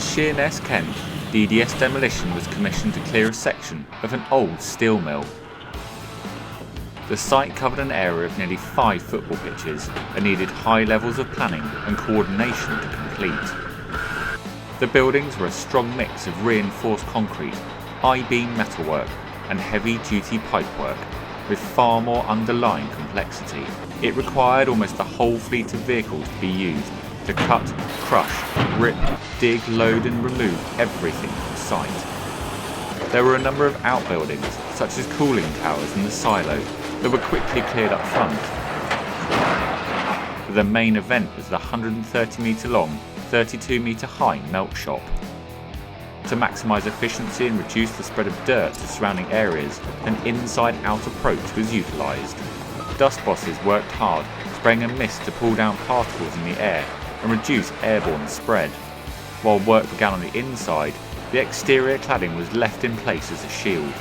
Sheerness, Kent, DDS Demolition was commissioned to clear a section of an old steel mill. The site covered an area of nearly 5 football pitches and needed high levels of planning and coordination to complete. The buildings were a strong mix of reinforced concrete, I-beam metalwork and heavy-duty pipework, with far more underlying complexity. It required almost the whole fleet of vehicles to be used to cut, crush, rip, dig, load and remove everything from site. There were a number of outbuildings, such as cooling towers and the silo, that were quickly cleared up front. But the main event was the 130 metre long, 32 metre high melt shop. To maximise efficiency and reduce the spread of dirt to surrounding areas, an inside-out approach was utilised. Dust bosses worked hard, spraying a mist to pull down particles in the air and reduce airborne spread. While work began on the inside, the exterior cladding was left in place as a shield.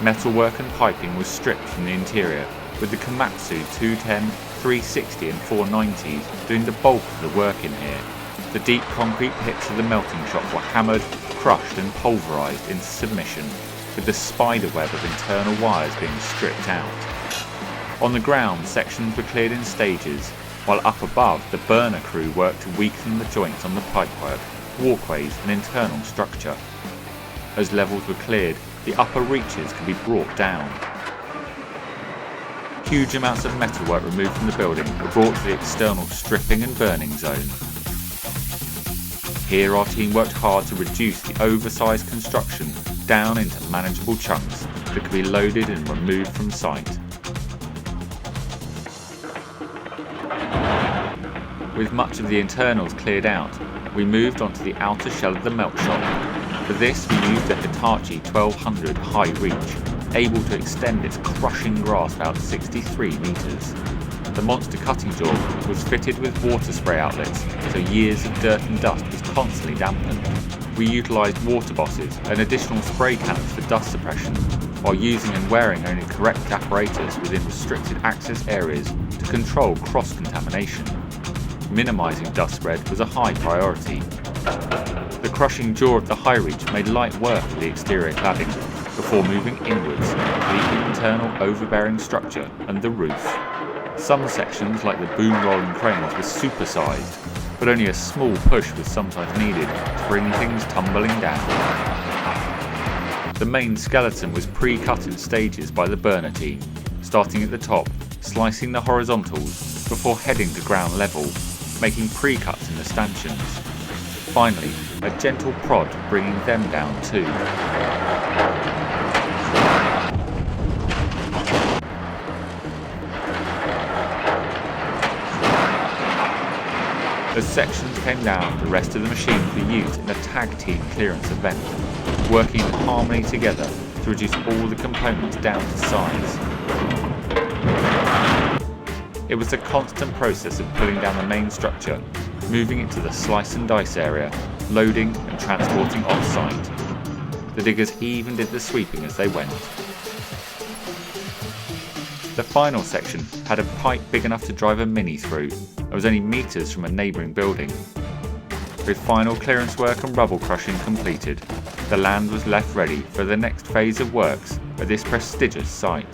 Metalwork and piping was stripped from the interior, with the Komatsu 210, 360 and 490s doing the bulk of the work in here. The deep concrete pits of the melting shop were hammered, crushed and pulverised into submission, with the spider web of internal wires being stripped out. On the ground, sections were cleared in stages, while up above the burner crew worked to weaken the joints on the pipework, walkways and internal structure. As levels were cleared, the upper reaches could be brought down. Huge amounts of metalwork removed from the building were brought to the external stripping and burning zone. Here our team worked hard to reduce the oversized construction down into manageable chunks that could be loaded and removed from site. With much of the internals cleared out, we moved on to the outer shell of the melt shop. For this we used a Hitachi 1200 high reach, able to extend its crushing grasp out 63 metres. The monster cutting jaw was fitted with water spray outlets, so years of dirt and dust was constantly dampened. We utilised water bosses and additional spray cannons for dust suppression, while using and wearing only correct apparatus within restricted access areas to control cross-contamination. Minimising dust spread was a high priority. The crushing jaw of the high reach made light work of the exterior cladding, before moving inwards to the internal overbearing structure and the roof. Some sections, like the boom rolling cranes, were supersized, but only a small push was sometimes needed to bring things tumbling down. The main skeleton was pre-cut in stages by the burner team, starting at the top, slicing the horizontals before heading to ground level, making pre-cuts in the stanchions. Finally, a gentle prod bringing them down too. As sections came down, the rest of the machines were used in a tag team clearance event, working in harmony together to reduce all the components down to size. It was a constant process of pulling down the main structure, moving it to the slice and dice area, loading and transporting off-site. The diggers even did the sweeping as they went. The final section had a pipe big enough to drive a Mini through, and was only metres from a neighbouring building. With final clearance work and rubble crushing completed, the land was left ready for the next phase of works at this prestigious site.